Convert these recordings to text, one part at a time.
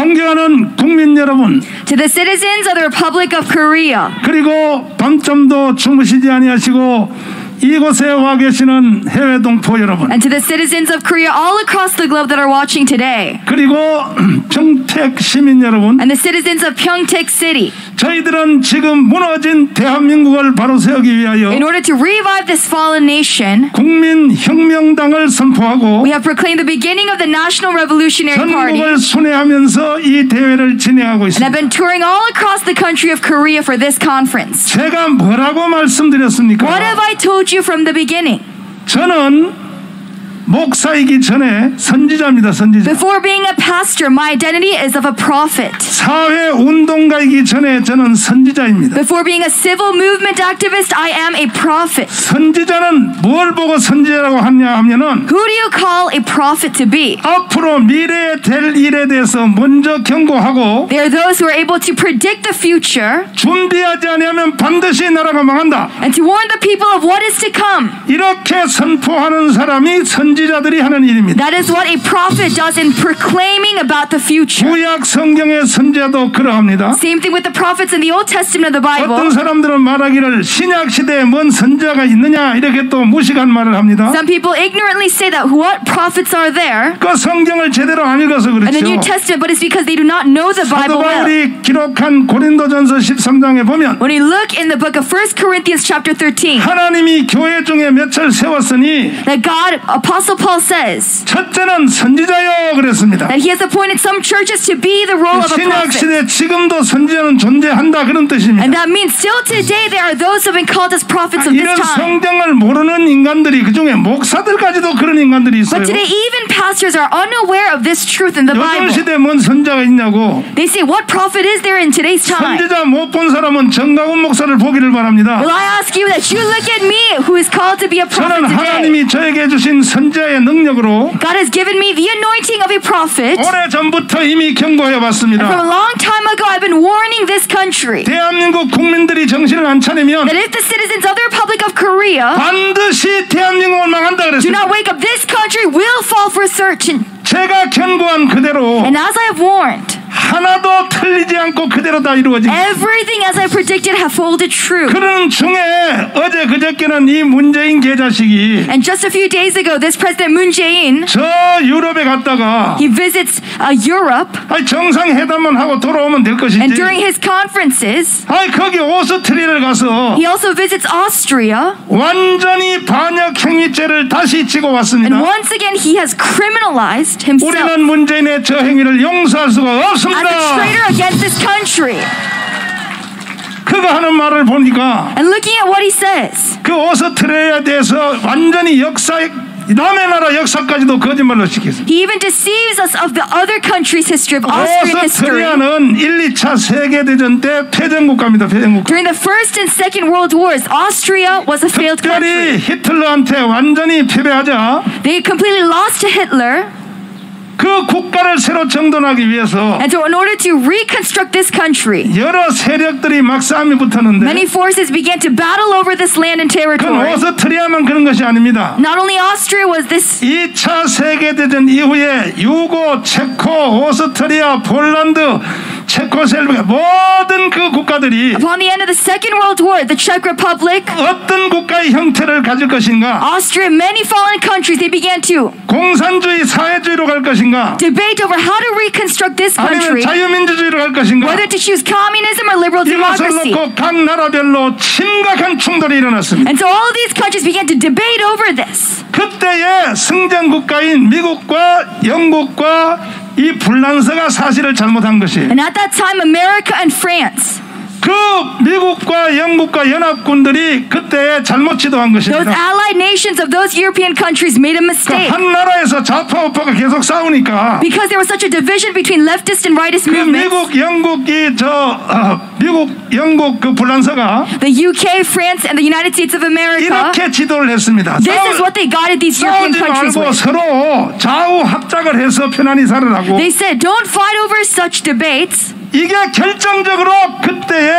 존경하는 국민 여러분, to the citizens of the Republic of Korea, 그리고 밤잠도 주무시지 아니하시고 이곳에 와 계시는 해외 동포 여러분, and to the citizens of Korea all across the globe that are watching today, 그리고 평택 시민 여러분, and the citizens of Pyeongtaek City. 저희들은 지금 무너진 대한민국을 바로 세우기 위하여 In order to revive this fallen nation, 국민혁명당을 선포하고 we have proclaimed the beginning of the National Revolutionary Party 전국을 순회하면서 이 대회를 진행하고 and have 있습니다. been touring all across the country of Korea for this conference. 제가 뭐라고 말씀드렸습니까? What have I told you from the beginning? 저는 목사이기 전에 선지자입니다. 선지자. Before being a pastor, my identity is of a prophet. 사회운동가이기 전에 저는 선지자입니다. Before being a civil movement activist, I am a prophet. 선지자는 뭘 보고 선지자라고 하냐 하면은 Who do you call a prophet to be? 앞으로 미래에 될 일에 대해서 먼저 경고하고 They are those who are able to predict the future 준비하지 않으면 반드시 나라가 망한다. and to warn the people of what is to come. 이렇게 선포하는 사람이 선지자들이 하는 일입니다. That is what a prophet does in proclaiming about the future. 구약 성경의 선지자도 그러합니다. Same thing with the prophets in the Old Testament of the Bible. 어떤 사람들은 말하기를 신약 시대에 뭔 선지자가 있느냐 이렇게 또 무식한 말을 합니다. Some people ignorantly say that what prophets are there 그 성경을 제대로 안 읽어서 in the New 그렇죠. Testament, but it's because they do not know the 사도 Bible well. 바울이 기록한 고린도전서 13장에 보면 When you look in the book of 1 Corinthians chapter 13, 하나님이 교회 중에 몇을 세웠으니 that God, Apostle Paul says 첫째는 선지자요 그랬습니다. that he has appointed some churches to be the role of a 신약 prophet. 시대 지금도 선지자는 존재한다 그런 뜻입니다. And that means still today there are those who have been called as prophets of this 이런 time. 성경을 모르는 인간들이 그중에 목사들까지도 그런 인간들이 있어요. But today even pastors are unaware of this truth in the 요즘 Bible. 시대에 뭔 선지자가 있냐고. They say, what prophet is there in today's time? 선지자 못 본 사람은 정강훈 목사를 보기를 바랍니다. Well, I ask you that you look at me who is called to be a prophet 저는 today. 하나님이 저에게 주신 선지자의 능력으로 God has given me the anointing of a prophet. 오래전부터 이미 경고해 From 봤습니다. a long time ago, I've been warning this country 대한민국 국민들이 정신을 안 차리면 that if the citizens of the Republic of Korea 반드시 대한민국을 망한다 do 그랬습니다. not wake up, this country will fall for certain. 제가 경고한 그대로 And as I have warned, 하나도 틀리지 않고 그대로 다 이루어집니다. everything as I predicted have folded true. 그런 중에 어제 그저께는 이 문재인 개자식이 And just a few days ago, this President Moon Jae-in, 저 유럽에 갔다가 he visits Europe, 정상회담만 하고 돌아오면 될 것이지. and during his conferences, 거기 오스트리아를 가서 he also visits Austria, 완전히 반역 행위죄를 다시 지고 and 왔습니다. once again he has criminalized himself 우리는 문재인의 저 행위를 용서할 수가 as a 없습니다. traitor against this country. 그가 하는 말을 보니까 And looking at what he says, 그 오스트리아에 대해서 완전히 남의 나라 역사까지도 거짓말로 시켰습니다. he even deceives us of the other countries' history, of Austrian history. 오스트리아는 1, 2차 세계대전 때 패전국가입니다. 패전국가. During the First and Second World Wars, Austria was a failed 특별히 country. 히틀러한테 완전히 패배하자 They completely lost to Hitler, 그 국가를 새로 정돈하기 위해서 and so in order to reconstruct this country, 여러 세력들이 막 싸움이 붙었는데 many forces began to battle over this land and 그건 territory. 오스트리아만 그런 것이 아닙니다. Not only Austria was this, 2차 세계대전 이후에 유고, 체코, 오스트리아, 폴란드, 체코슬로바키아 모든 그 국가들이 upon the end of the Second World War, the Czech Republic, 어떤 국가의 형태를 가질 것인가, Austria, many foreign countries, they began to 공산주의, 사회주의로 갈 것인가, debate over how to reconstruct this 아니면 country, 자유민주주의로 갈 것인가, whether to choose communism or liberal 이것을 democracy. 놓고 각 나라별로 심각한 충돌이 일어났습니다. And so all of these countries began to debate over this. 그때의 승전국가인 미국과 영국과 이 불란서가 사실을 잘못한 것이에요. And at that time, America and France, 그 미국과 영국과 연합군들이 그때 잘못 지도한 those 것입니다. allied nations of those European countries made a mistake 한 나라에서 좌파 우파가 계속 싸우니까 because there was such a division between leftist and rightist 그 movements. 미국 영국 그 불란서가 The UK, France, and the United States of America, 이렇게 지도를 했습니다. this is what they guided these European 싸우지 countries 말고 with. 서로 좌우 합작을 해서 편안히 살으라고. They said, don't fight over such debates. 이게 결정적으로 그때의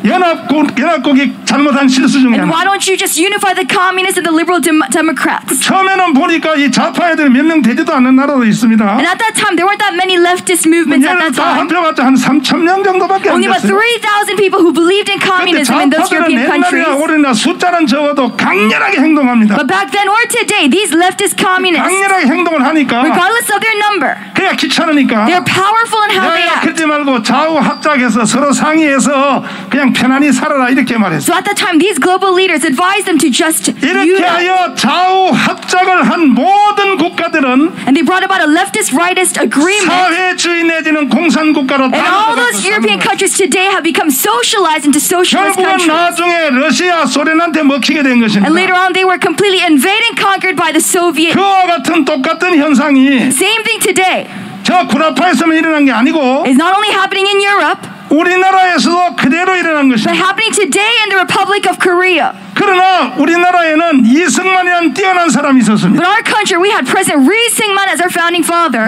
연합국이 잘못한 실수 중에 And 하나. why don't you just unify the communists and the liberal Democrats? 처음에는 보니까 이 좌파 애들이 몇 명 되지도 않는 나라도 있습니다. And at that time, there weren't that many leftist movements at that 다 time. 합쳐봤자 한 3,000명 정도밖에 안 Only about 됐어요. 3,000 people who believed in 근데 communism in those 좌파들은 European countries. 옛날이나 올해나 숫자는 적어도 강렬하게 행동합니다. But back then or today, these leftist communists, 강렬하게 행동을 하니까 regardless of their number, 그냥 귀찮으니까 they're powerful in how they 야야 act. 그러지 말고 좌우 합작해서 서로 상의해서 그냥 편안히 살아라 이렇게 말했어요. So at that time, these global leaders advised them to just 이렇게 unite. 하여 좌우 합작을 한 모든 국가들은 And they brought about a leftist rightist agreement. 사회주의 내지는 공산국가로 And all those European countries today have become socialized into socialist 결국은 countries. 나중에 러시아 소련한테 먹히게 된 것입니다. And later on, they were completely invaded and conquered by the Soviet. 그와 같은 똑같은 현상이 Same thing today. 저 구라파에서만 일어난 게 아니고 It's not only happening in Europe, 우리나라에서도 그대로 일어난 but 것입니다. happening today in the Republic of Korea. 그러나 우리나라에는 이승만이라는 뛰어난 사람이 있었습니다. But our country, we had President Rhee Syngman as our founding father.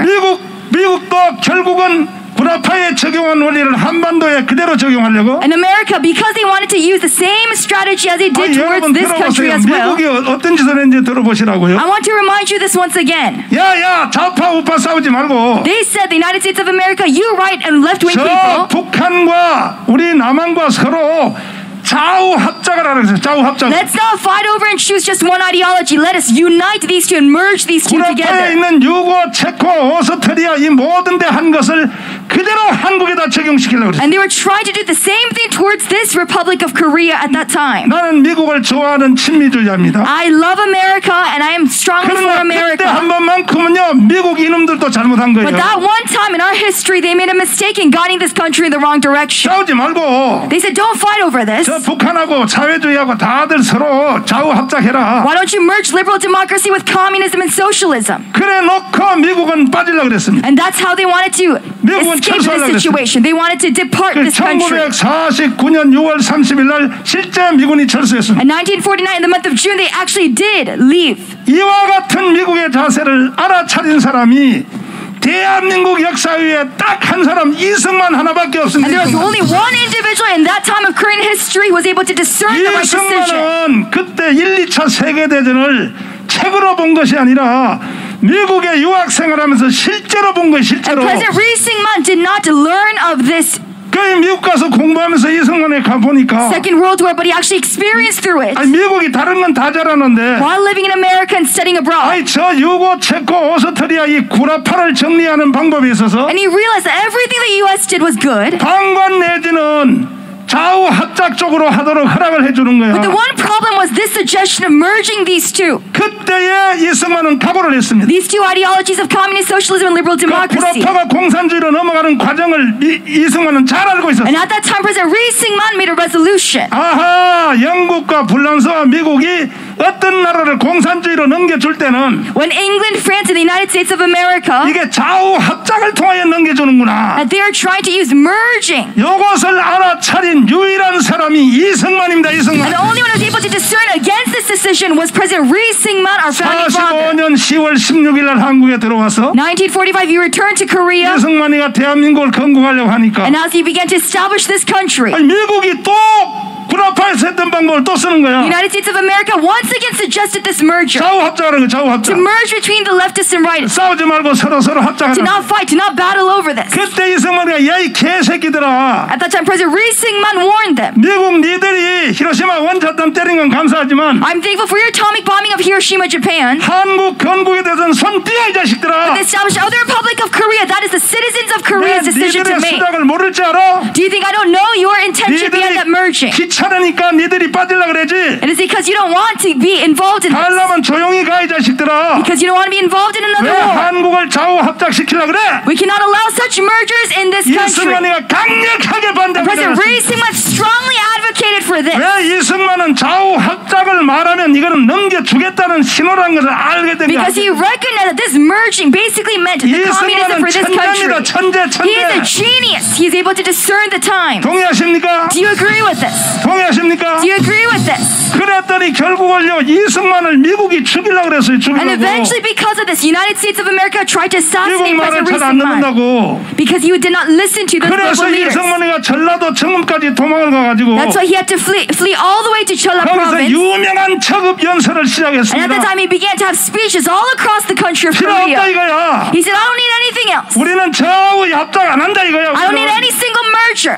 미국도 결국은 구라파에 적용한 원리를 한반도에 그대로 적용하려고. And America, because they wanted to use the same strategy as they did towards 여러분 this country 들어보세요. as well. 미국이 어떤 짓을 했는지 들어보시라고요. I want to remind you this once again. 야야 좌파 우파 싸우지 말고 They said the United States of America, you right and left-wing 저 people. 북한과 우리 남한과 서로 좌우 합작을 하라 그랬어요. 좌우 합작. Let's not fight over and choose just one ideology. Let us unite these two and merge these two 구라파에 together. 있는 유고, 체코, 오스트리아 이 모든 데 한 것을 그대로 한국에다 적용시키려고 그랬어요. And they were trying to do the same thing towards this Republic of Korea at that time. 나는 미국을 좋아하는 친미주의자입니다. I love America and I am strongly for 그러나 그때 America. 한 번만큼은요 미국 이놈들도 잘못한 거예요. But that one time in our history, they made a mistake in guiding this country in the wrong direction. 싸우지 말고 They said, don't fight over this. 저 북한하고 사회주의하고 다들 서로 좌우 합작해라. Why don't you merge liberal democracy with communism and socialism? 그래 놓고 미국은 빠지려고 그랬습니다. And that's how they wanted to 미국은 escape 철수하려고 this situation. They wanted to depart this country. 1949년 6월 30일 날 실제 미군이 철수했습니다. In 1949, in the month of June, they actually did leave. 이와 같은 미국의 자세를 알아차린 사람이 대한민국 역사위에 딱 한 사람 이승만 하나밖에 And 없습니다. there was only one individual in that time of Korean history who was able to discern the right decision. 이승만은 그때 1, 2차 세계대전을 책으로 본 것이 아니라 미국에 유학생활하면서 실제로 본 거예요. And 실제로. President Rhee Syngman did not learn of this 그 미국 가서 공부하면서 이승만에 가보니까 Second World War, but he actually experienced through it 아니, 미국이 다른 건 다 잘하는데 while living in America and studying abroad. 아니 저 유고, 체코, 오스트리아 이 구라파를 정리하는 방법에 있어서 And he realized that everything the U.S. did was good. 방관 내지는 좌우 합작 쪽으로 하도록 허락을 해주는 거야. But the one problem was this suggestion of merging these two. 그때에 이승만은 각오를 했습니다. These two ideologies of communist socialism and liberal democracy. 구라파가 공산주의로 넘어가는 과정을 이승만은 잘 알고 있었어요. And at that time, President Rhee Syngman made a resolution. 아하, 영국과 불란서와 미국이 어떤 나라를 공산주의로 넘겨줄 때는 When England, France, and the United States of America, 이게 좌우 합작을 통하여 넘겨주는구나. that they are trying to use merging. 이것을 알아차린 유일한 사람이 이승만입니다. 이승만. And the only one who was able to discern against this decision was President Rhee Syngman, our founding father. 45년 10월 16일 날 한국에 들어와서 1945, he returned to Korea, 이승만이가 대한민국을 건국하려고 하니까 and as he began to establish this country, 아니, 미국이 또 구라파에서 했던 방법을 또 쓰는 거야. the United States of America once again suggested this merger. 좌우 합작하는 거, 좌우 합작. To merge between the leftists and rightists. 싸우지 말고 서로 To 합작하는 거. not fight, to not battle over this. 그때 이승만이가 야이 개새끼들아, At that time, President Rhee Syngman warned them. 미국 니들이 히로시마 원자탄 때린 건 감사하지만 I'm thankful for your atomic bombing of Hiroshima, Japan. 한국 건국에 대해서는 손 띄어 이 자식들아. To establish of the Republic of Korea, that is the citizens of Korea's decision to 니들의 make. 수작을 모를 줄 알아? Do you think I don't know your intention behind that merging? 귀찮으니까 니들이 빠지려 그러지. It is because you don't want to be involved in this. 하려면 조용히 가 이 자식들아. Because you don't want to be involved in another 왜 war. 한국을 좌우 합작시키려 그래? We cannot allow such mergers in this country. 이승만이가 강력하게 반대합니다. President Rhee Syngman strongly advocated for this. 왜 이승만은 좌우 합작을 말하면 이거는 넘겨주겠다는 신호라는 것을 알게 된 거야. Because he recognized that this merging basically meant the communism for this country. 천재. He is a genius. He's was able to discern the time. 동의하십니까? Do you agree with this? 동의하십니까? Do you agree with this? 그랬더니 결국은요 이승만을 미국이 죽이려고 그랬어요. And 죽이려고. eventually, because of this, the United States of America tried to 미국 assassinate 말을 President 잘 안 Rees-Mogg 듣는다고. because he did not listen to the 그래서 global leaders. 이승만이가 전라도 청음까지 도망을 가가지고 That's why he had to flee all the way to Chola 거기서 province. 유명한 척읍 연설을 And at the 시작했습니다. time, he began to have speeches all across the country of 필요 없다 Korea. 이거야. He said, I don't need anything else. 우리는 좌우 합작 안 한다 이거야. I don't need any single merger.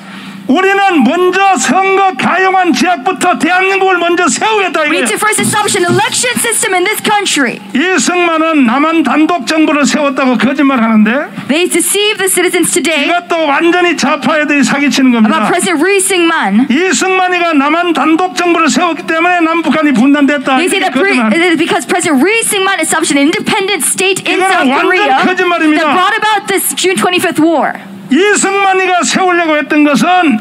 우리는 먼저 선거 가용한 지역부터 대한민국을 먼저 세우겠다 We need 이거야. to first establish an election system in this country. 이승만은 남한 단독 정부를 세웠다고 거짓말하는데 They deceive the citizens today 이것도 완전히 좌파 애들이 사기치는 about 겁니다. President Rees-Mogg. 이승만이가 남한 단독 정부를 세웠기 때문에 남북한이 분단됐다. They say that it is because President Rees-Mogg established an independent state in 이거는 South 완전 Korea 거짓말입니다. that brought about this June 25th war. 이승만이가 세우려고 했던 것은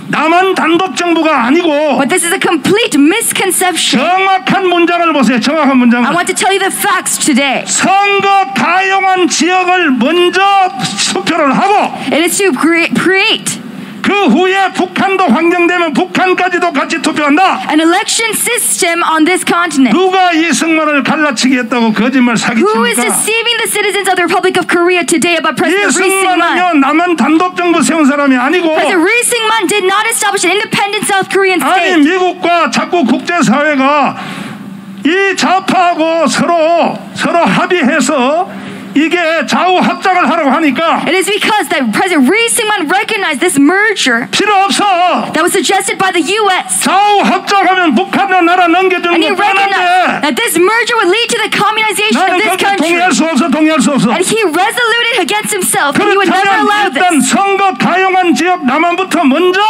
남한 단독 정부가 아니고 But this is a complete misconception. 정확한 문장을 보세요. 정확한 문장을. I want to tell you the facts today. 선거 가용한 지역을 먼저 투표를 하고 It is to create 그 후에 북한도 환경되면 북한까지도 같이 투표한다. an election system on this continent. 누가 이승만을 갈라치기 했다고 거짓말 Who is 사기칩니까? deceiving the citizens of the Republic of Korea today about President Rees-Mogg? 이승만은요 남한 단독 정부 세운 사람이 아니고 President Rees-Mogg did not establish an independent South Korean 아니 state. 미국과 자꾸 국제사회가 이 좌파하고 서로 합의해서 이게 좌우 합작을 하라고 하니까 It is because that President Rees-Mogg recognized this merger 필요 없어. that was suggested by the U.S. 좌우 합작하면 북한의 나라 넘겨주는 And he 거 recognized 뻔한데 that this merger would lead to the communization of 나는 this 그렇게 country. 동의할 수 없어. And he resoluted against himself that he would never allow 그렇다면 일단 this. 선거 가용한 지역 남한부터 먼저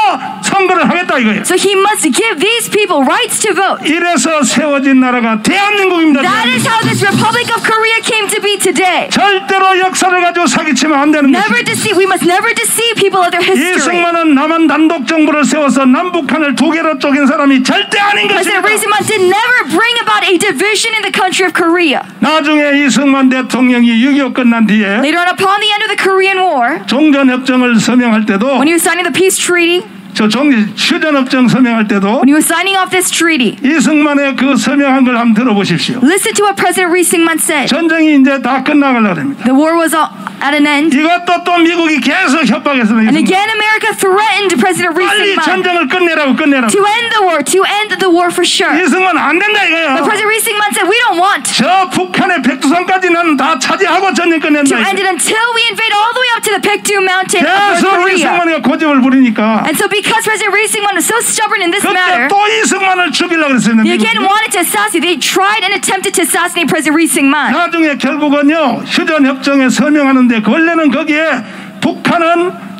선거를 하겠다 이거예요. So he must give these people rights to vote. 이래서 세워진 나라가 대한민국입니다. That is how this Republic of Korea came to be today. 절대로 역사를 가지고 사기치면 안 되는 Never 것입니다. deceive. We must never deceive people of their history. 이승만은 남한 단독 정부를 세워서 남북한을 두 개로 쪼갠 사람이 절대 아닌 President 것입니다. Rees-Mogg did never bring about a division in the country of Korea. 나중에 이승만 대통령이 6.25 끝난 뒤에 Later on, upon the end of the Korean War, 종전협정을 서명할 때도 when he was signing the peace treaty, 휴전협정 서명할 때도 when he was signing off this treaty, 이승만의 그 서명한 걸 한번 들어보십시오. listen to what President Rees-Mogg said. 전쟁이 이제 다 끝나가려고 합니다. The war was at an end. 이것도 또 미국이 계속 협박했습니다. And again, America threatened President 빨리 Rees-Mogg 전쟁을 끝내라고. to end the war for sure. 이승만 안 된다 But 이거예요. President Rees-Mogg said, we don't want 저 북한의 백두산까지는 다 차지하고 전쟁 끝낸다. to end it until we invade all the way up to the Paektu Mountain of North 계속 Korea. 이승만이가 고집을 부리니까 And so because President Rees-Mogg was so stubborn in this 그때 matter, 또 이승만을 죽이려고 그랬습니다. they again wanted to assassinate. They tried and attempted to assassinate President Rees-Mogg. 나중에 결국은요 휴전협정에 서명하는데 원래는 거기에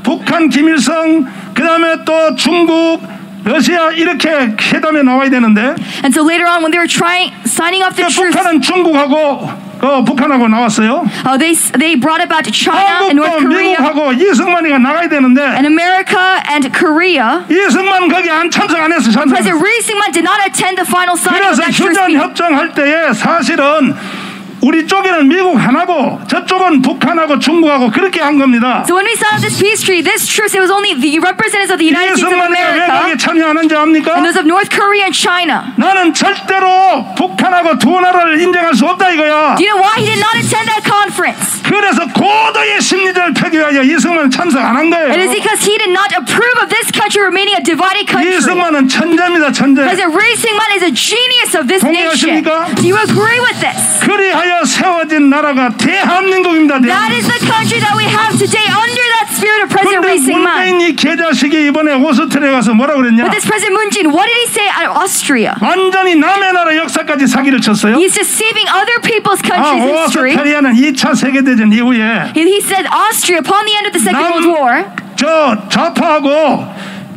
북한 김일성 그다음에 또 중국 러시아 이렇게 회담에 나와야 되는데 And so later on, when they were signing off the truce, 북한은 중국하고 북한하고 나왔어요. they brought about China and North 한국도 Korea 미국하고 이승만이가 나가야 되는데 and America and Korea. 이승만 거기 안 참석 안 했어. President Rees-Mogg did not attend the final signing of 그래서 that truce 휴전 meeting. 협정할 때에 사실은 우리 쪽에는 미국 하나고 저쪽은 북한하고 중국하고 그렇게 한 겁니다. So when we signed this peace treaty, this truce, it was only the representatives of the United States of 이승만이 왜 America 거기에 참여하는지 압니까? and those of North Korea and China. 나는 절대로 북한하고 두 나라를 인정할 수 없다 이거야. Do you know why he did not attend that conference? 그래서 고도의 심리를 폐기하여 이승만 참석 안 한 거예요. It is because he did not approve of this country remaining a divided country. 이승만은 천재입니다. 천재. President Rees-Mogg is a genius of this nation. 동의하십니까? Do you agree with this? 그리하여 세워진 나라가 대한민국입니다. That is the country that we have today under that spirit of President 그런데 Rees-Mogg. 문재인 이 개자식이 이번에 오스트리아에 가서 뭐라 그랬냐? But this President Moon Jae-in, what did he say at Austria? 완전히 남의 나라 역사까지 사기를 쳤어요. He's deceiving other people's countries' history. 오스트리아는 2차 세계대전 이후에 He said Austria, upon the end of the Second World War, 저 좌파하고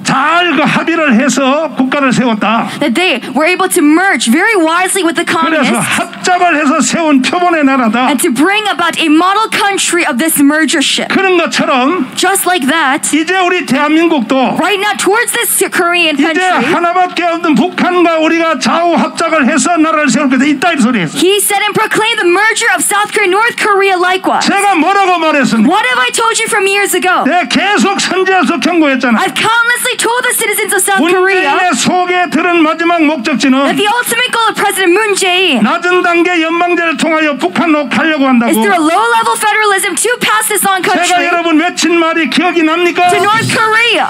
잘 그 합의를 해서 국가를 세웠다. That they were able to merge very wisely with the 그래서 communists 합작을 해서 세운 표본의 나라다. and to bring about a model country of this mergership. 그런 것처럼 Just like that, 이제 우리 대한민국도 right now towards this Korean 이제 country, 하나밖에 없는 북한과 우리가 좌우 합작을 해서 나라를 세울 게 있다 이 소리였어요. he said and proclaimed the merger of South Korea and North Korea likewise. 제가 뭐라고 말했습니까? What have I told you from years ago? 내가 계속 선지해서 경고했잖아. I've countlessly told the citizens of South Korea 문재인의 속에 들은 마지막 that 목적지는 the ultimate goal of President Moon Jae-in 낮은 단계 연방제를 통하여 북한으로 가려고 한다고. is through a low-level federalism to pass this on 제가 country 여러분 외친 말이 기억이 납니까? to North Korea.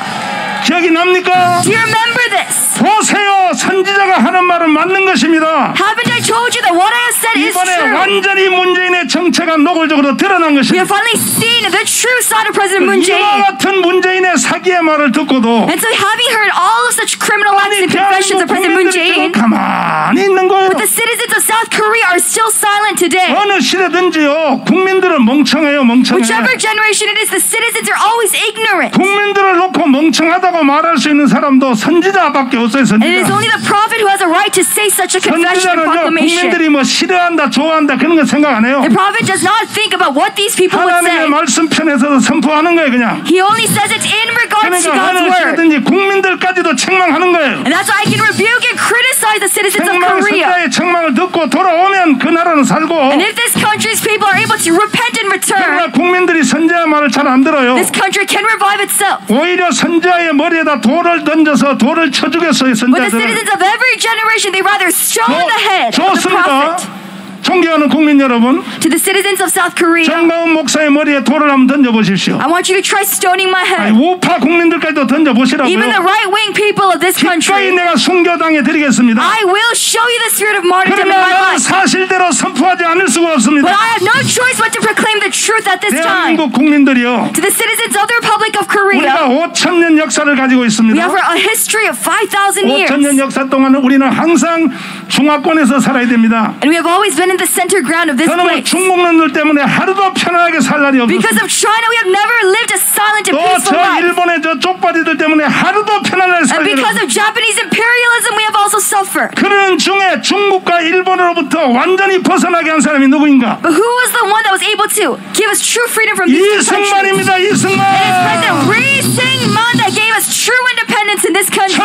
기억이 납니까? Do you remember this? 보세요. 선지자가 하는 말은 맞는 것입니다. Haven't I told you that what I have said is 이번에 true? 완전히 문재인의 정체가 노골적으로 드러난 We 것입니다. have finally seen the true side of President Moon 이와 Jae-in. 같은 문재인의 사기의 말을 듣고도 And so having heard all of such criminal acts and confessions of President Moon 국민들이 Jae-in, 가만히 있는 거예요. but the citizens of South Korea are still silent today. 어느 시대든지요. 국민들은 멍청해요. 멍청해. Whichever generation it is, the citizens are always ignorant. 국민들을 놓고 멍청하다고 말할 수 있는 사람도 선지자밖에 없어요. And it is 선지자. only the prophet who has a right to say such a confession and 선지자는요. proclamation. 국민들이 뭐 싫어한다 좋아한다 그런 거 생각 안 해요. The prophet does not think about what these people would 하나님의 say. 말씀편에서도 선포하는 거예요. 그냥. He only says it in regards to 그러니까 God's 어느 word. 시대든지 국민들까지도 책망하는 거예요. And that's why I can rebuke and criticize the citizens of 책망 Korea. 선자의 책망을 듣고 돌아오면 그 나라는 살고 And if this country's people are able to repent and return, 그러나 국민들이 선지자의 말을 잘 안 들어요. this country can revive itself. 오히려 선지자의 머리에다 돌을 던져서 돌을 쳐 죽였어요. But the 선지자들을. citizens of every generation, they rather stone the head of the 좋습니다. prophet. 존경하는 국민 여러분, To the citizens of South Korea, 정가운 목사의 머리에 돌을 한번 던져보십시오. I want you to try stoning my 아니, head. 우파 국민들까지도 던져보시라고요. Even the right-wing people of this 기꺼이 country, 내가 순교당해 드리겠습니다. I will show you the spirit of martyrdom in 그러나 my 나는 life. 사실대로 선포하지 않을 수가 없습니다. But I have no choice but to proclaim the truth at this time. 대한민국 국민들이요, To the citizens of the Republic of Korea, 우리가 5,000년 역사를 가지고 we 있습니다. have a history of 5,000 years. 5,000년 역사 동안 우리는 항상 중화권에서 살아야 됩니다. And we have always been in the center ground of this 저는 place. 중국 놈들 때문에 하루도 편안하게 살 날이 Because 없었어요. of China, we have never lived a silent and 또 peaceful 저 life. 일본의 저 쪽바리들 때문에 하루도 편안하게 살 And 날이 because 없었어요. of Japanese imperialism, we have also suffered. 그러는 중에 중국과 일본으로부터 완전히 벗어나게 한 사람이 누구인가? But who was the one that was able to give us true freedom from these two countries? 이승만입니다. 이승만. President Ri Sing-man that gave us true independence in this country.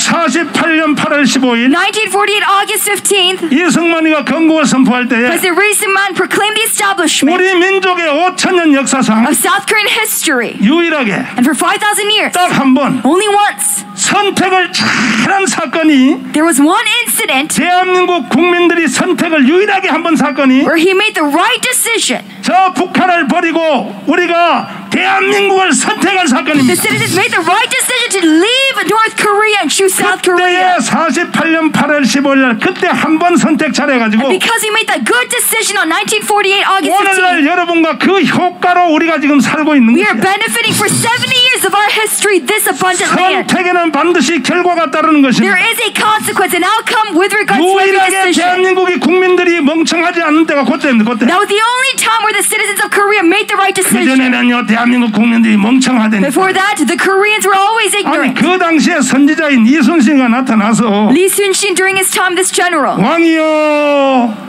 1948년 8월 15일 1948, August 15th, 이승만이가 건국을 선포할 때에 President Ri Sing-man proclaimed the establishment 우리 민족의 5,000년 역사상 of South Korean history. 유일하게 And for 5,000 years, 딱 한 번 only once, 선택을 잘한 사건이 there was one incident 대한민국 국민들이 선택을 유일하게 한 번 사건이 where he made the right decision. 저 북한을 버리고 우리가 대한민국을 선택한 The 사건입니다. citizens made the right decision to leave North Korea and choose South Korea. 그때에 48년 8월 15일 날 그때 한 번 선택 잘해가지고 Because he made that good decision on 1948, August 15th, 오늘날 여러분과 그 효과로 우리가 지금 살고 있는 we are 것이에요. benefiting for 70 years of our history, this abundant land. 선택에는 반드시 결과가 따르는 There 것입니다. is a consequence, an outcome with regards to every 유일하게 decision. 대한민국이 국민들이 멍청하지 않은 때가 그때입니다. 그때. That was the only time where the citizens of Korea made the right decision. 그전에는요 대한민국 국민들이 멍청하다니까. Before that, the Koreans were always 아니 ignorant. 그 당시에 선지자인 이순신가 나타나서 Lee Sun-shin, during his time, this general, 왕이여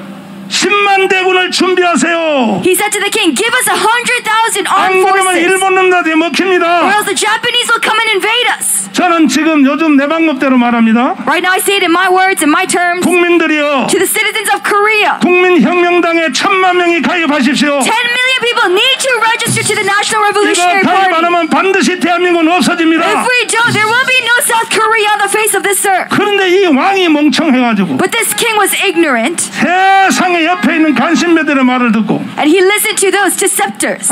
10만 대군을 준비하세요. he said to the king, give us 100,000 안 armed 그러면 forces, 일본 놈들한테 or 먹힙니다. else the Japanese will come and invade us. 저는 지금 요즘 내 방법대로 말합니다. Right now, I say it in my words, in my terms, 국민들이요 to the citizens of Korea. 국민혁명당에 1,000만 명이 가입하십시오. 10 million people need to register to the National 이거 Revolutionary 가입 안 Party. 하면 반드시 대한민국은 없어집니다. If we don't, there will be no South Korea on the face of this earth. 그런데 이 왕이 멍청해가지고 But this king was ignorant, 세상에 옆에 있는 간신배들의 말을 듣고 and he listened to those deceptors,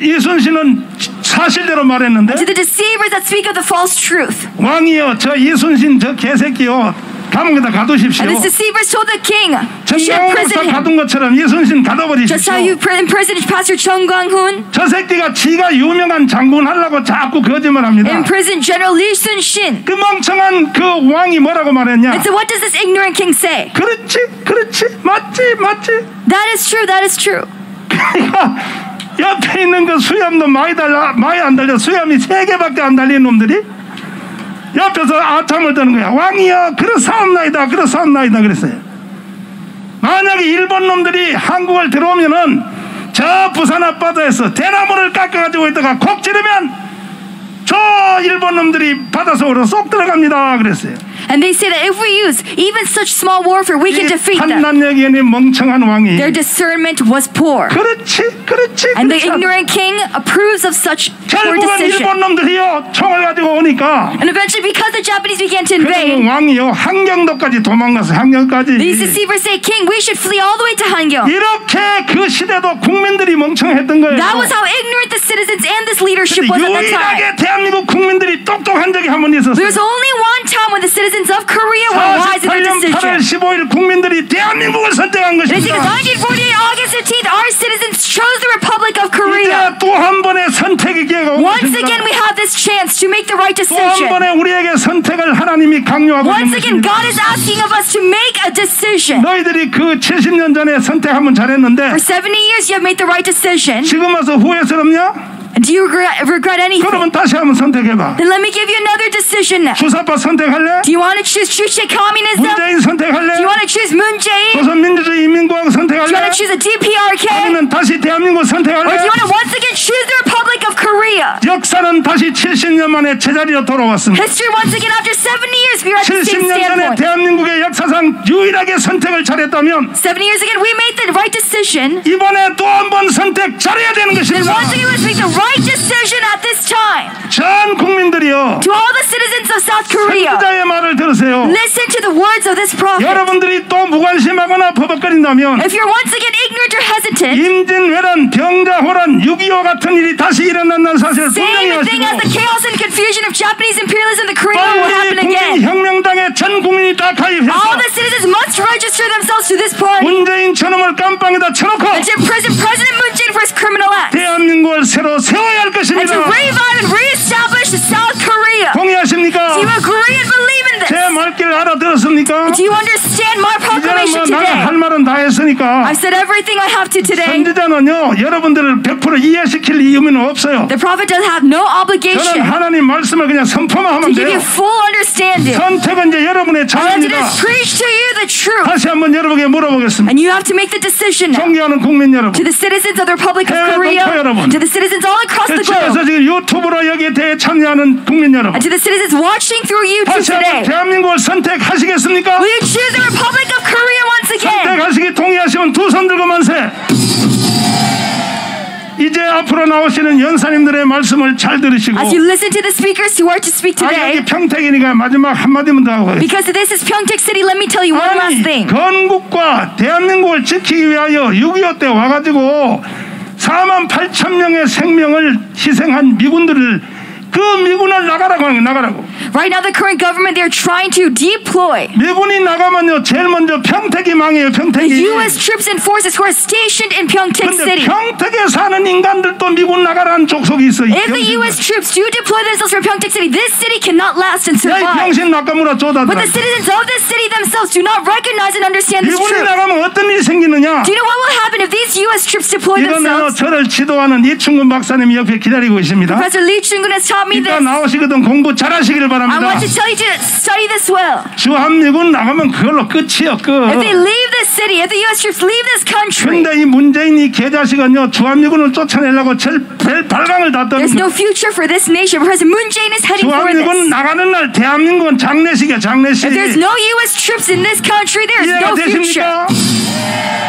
이순신은 사실대로 말했는데 to the deceivers that speak of the false truth. 왕이여 저 이순신 저 개새끼요 감옥에다 가두십시오. And the deceivers told the king, you should 정강 imprison 목사 him. 가둔 것처럼 이순신 Just 가둬버리십시오. how you imprisoned Pastor Chung Kwang-hoon, 저 새끼가 지가 유명한 장군 하려고 자꾸 거짓말합니다. imprisoned General Lee Sun-shin. 그 멍청한 그 왕이 뭐라고 말했냐? And so what does this ignorant king say? 그렇지 맞지. That is true, that is true. 옆에 있는 그 수염도 많이 안 달려 수염이 3개밖에 안 달린 놈들이 옆에서 아참을 떠는 거야. 왕이여 그렇사옵나이다 그렇사옵나이다 그랬어요. 만약에 일본 놈들이 한국을 들어오면은 저 부산 앞바다에서 대나무를 깎아가지고 있다가 콕 찌르면 저 일본 놈들이 바다 속으로 쏙 들어갑니다 그랬어요. And they say that if we use even such small warfare, we can defeat them. 판단력이 멍청한 왕이. Their discernment was poor. 그렇지. And the ignorant king approves of such poor 결국은 decision. 일본 놈들이요 총을 가지고 오니까. And eventually, because the Japanese began to invade, 왕이요 한경도까지 도망가서 한경까지. these deceivers say, "King, we should flee all the way to Hangyo." 이렇게 그 시대도 국민들이 멍청했던 거예요. That was how ignorant the citizens and this leadership was at that time. 유일하게 대한민국 국민들이 똑똑한 적이 한 번 있었어요. There was only one time when the citizens of Korea were wise in their 48년 8월 decision. 15일 국민들이 대한민국을 선택한 They say 것입니다. 1948 August 15th, our citizens chose the Republic of Korea. 이제 또 한 번의 선택의 기회가 온 Once 것입니다. again, we have this chance to make the right 또 한 decision. 번에 우리에게 선택을 하나님이 강요하고 있는 Once again, 것입니다. God is asking of us to make a decision. 너희들이 그 70년 전에 선택하면 잘했는데 For 70 years, you have made the right decision. 지금 와서 후회스럽냐? Do you regret anything? 그러면 다시 한번 선택해봐. Then let me give you another decision now. 주사파 선택할래? Do you want to choose Juche communism? 문재인 선택할래? Do you want to choose Moon Jae-in? 조선민주주의 인민공화국 Do you want 선택할래? to choose a DPRK? 아니면 다시 대한민국 Or do 선택할래? you want to once again choose the Republic of Korea? 역사는 다시 70년 만에 제자리로 돌아왔습니다. History once again after 70 years we are at the same 70년 전에 standpoint. 대한민국의 역사상 유일하게 선택을 잘했다면 70 years again we made the right decision. 이번에 또 한 번 선택 잘해야 되는 Then 것입니다. once again let's make the right decision at this time. 전 국민들이요 To all the citizens of South Korea, 선지자의 말을 들으세요. listen to the words of this prophet. 여러분들이 또 무관심하거나 버벅거린다면 If you're once again ignorant or hesitant, 임진왜란, 병자호란, 6.25 같은 일이 다시 일어난다는 사실을 분명히 same thing as the 하시고 chaos and confusion of Japanese imperialism, the Korean War will happen 빨리 again. 국민혁명당에 전 국민이 다 All 가입해서 the citizens must register themselves to this party 문재인 저놈을 깜빵에다 쳐놓고 and to imprison President Moon Jae-in for his criminal acts, 대한민국을 새로 세워야 할 and 것입니다. to revive and reestablish South Korea. 동의하십니까? Do you agree and believe in this? 제 말귀를 알아들었습니까? Do you understand my 이제는 proclamation 뭐 내가 할 today? 말은 다 했으니까 I've said everything I have to today. 선지자는요 여러분들을 100% 이해시킬 이유는 없어요. The prophet does have no 저는 obligation 하나님 말씀을 그냥 선포만 하면 to give 돼요. you full understanding. 선택은 이제 여러분의 All I have to do 자유입니다. is preach to you the truth. 다시 한번 여러분에게 물어보겠습니다. And you have to make the decision now. 존경하는 국민 여러분, To the citizens of the Republic of 해외 Korea, 동포 여러분, to the citizens all across the 집에서 globe, 지금 유튜브로 여기에 대해 참여하는 국민 여러분, and to the citizens watching through YouTube 다시 한번 today, 대한민국을 선택하시겠습니까? will you choose the Republic of Korea once again? 선택하시기 동의하시면 두 손 들고 만세. 이제 앞으로 나오시는 연사님들의 말씀을 잘 들으시고, As you listen to the speakers who are to speak 여기 today, 평택이니까 마지막 한마디만 더 하고 because this is Pyeongtaek City, let me tell you one 아니 last thing. 건국과 대한민국을 지키기 위하여 6.25 때 와가지고 48,000명의 생명을 희생한 미군들을 그 미군을 나가라고 하는 거예요. 나가라고. Right now, the current government, they're trying to deploy 미군이 나가면요 제일 먼저 평택이 망해요. the 평택이. U.S. troops and forces who are stationed in Pyeongtaek 근데 City. 평택에 사는 인간들도 미군 나가라는 족속이 있어요. If the U.S. troops do deploy themselves from Pyeongtaek City, this city cannot last and 야, 이 survive. 병신 낙가무라 쪼다들. But the citizens of this city themselves do not recognize and understand this 미군이 truth. 나가면 어떤 일이 생기느냐? Do you know what will happen if these U.S. troops deploy 이거는 themselves? 저를 지도하는 이충근 박사님이 옆에 기다리고 있습니다. Professor Lee Chun-gun has taught me 이따 this. 나오시거든 공부 잘하시길 I 바랍니다. want to tell you to study this well. 주한미군 나가면 그걸로 끝이요. 끝. If they leave this city, if the U.S. troops leave this country, 근데 이 문재인 이 개자식은요 주한미군을 쫓아내려고 발광을 다 떠는 there's no 거예요. future for this nation. President Moon Jae-in is heading for 주한미군 this. 나가는 날 대한민국은 장례식이야. 장례식. If there's no U.S. troops in this country, there is 이해가 no future. 되십니까?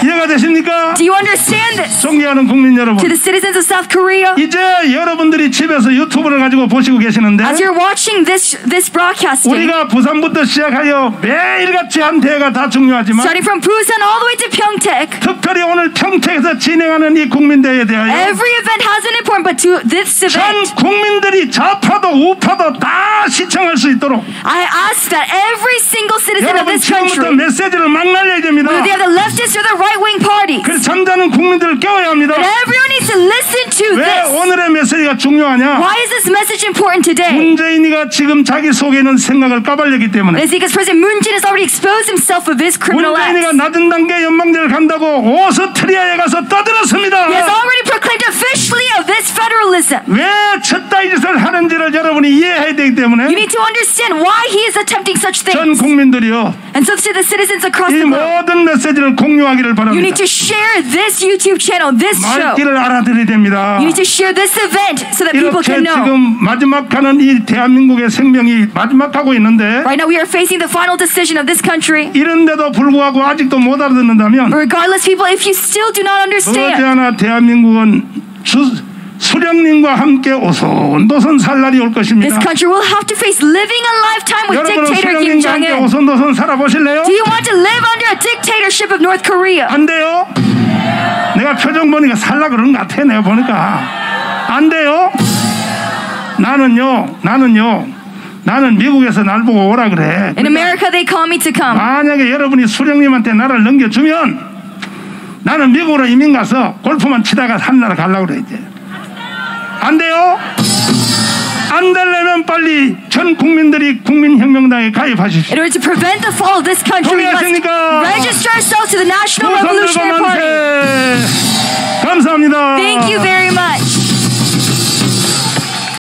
이해가 되십니까? Do you understand this? 존경하는 국민 여러분, To the citizens of South Korea, 이제 여러분들이 집에서 유튜브를 가지고 보시고 계시는데 as you're watching this broadcasting, 우리가 부산부터 시작하여 매일같이 한 대회가 다 중요하지만 starting from Busan all the way to Pyeongtaek, 특별히 오늘 평택에서 진행하는 이 국민대회에 대하여 every event has an important, but to this 전 event, 국민들이 좌파도 우파도 다 시청할 수 있도록 I ask that every single citizen of 여러분 this 지금부터 country, 메시지를 막 날려야 됩니다. whether they are the leftist or the right-wing parties, 그래서 잠자는 국민들을 깨워야 합니다. and everyone needs to listen to 왜 this. 오늘의 메시지가 중요하냐? Why is this message important today? 문재인이가 지금 자기 속에 있는 생각을 까발렸기 때문에 It's because President Moon Jae-in has already exposed himself of his criminal 문재인이가 acts. 낮은 단계 연방제를 간다고 오스트리아에 가서 떠들었습니다. He has already proclaimed officially of this federalism. 왜 저따위 짓을 하는지를 여러분이 여러분이 이해해야 되기 때문에 You need to understand why he is attempting such 전 things. 국민들이요 And so to the citizens across 이 the globe, 모든 메시지를 공유하기를 you need 바랍니다. to share this YouTube channel, this show. 말귀를 알아들어야 됩니다. You need to share this event so that people 이렇게 can know. 지금 마지막 하는 이 대한민국의 생명이 마지막 하고 있는데 Right now we are facing the final decision of this country. 이런데도 불구하고 아직도 못 알아듣는다면 Regardless, people, if you still do not understand, 머지않아 대한민국은 수령님과 함께 오손도손 살 날이 올 것입니다. this country will have to face living a lifetime with 여러분은 dictator Kim 수령님과 함께 Jong-un. 오손도손 살아보실래요? Do you want to live under a dictatorship of North Korea? 안 돼요. 내가 표정 보니까 살라 그런 것 같아. 내가 보니까 안 돼요. 나는 미국에서 날 보고 오라 그래. In America, they call me to come. 만약에 여러분이 수령님한테 나라를 넘겨주면 나는 미국으로 이민 가서 골프만 치다가 한 나라 가려고 그래. 이제 안 돼요. 안 되려면 빨리 전 국민들이 국민혁명당에 가입하십시오. In order to prevent the fall of this country, we must 동의하십니까? register ourselves to the National 두 손 들고 Revolutionary Party. 만세. 감사합니다. Thank you very much.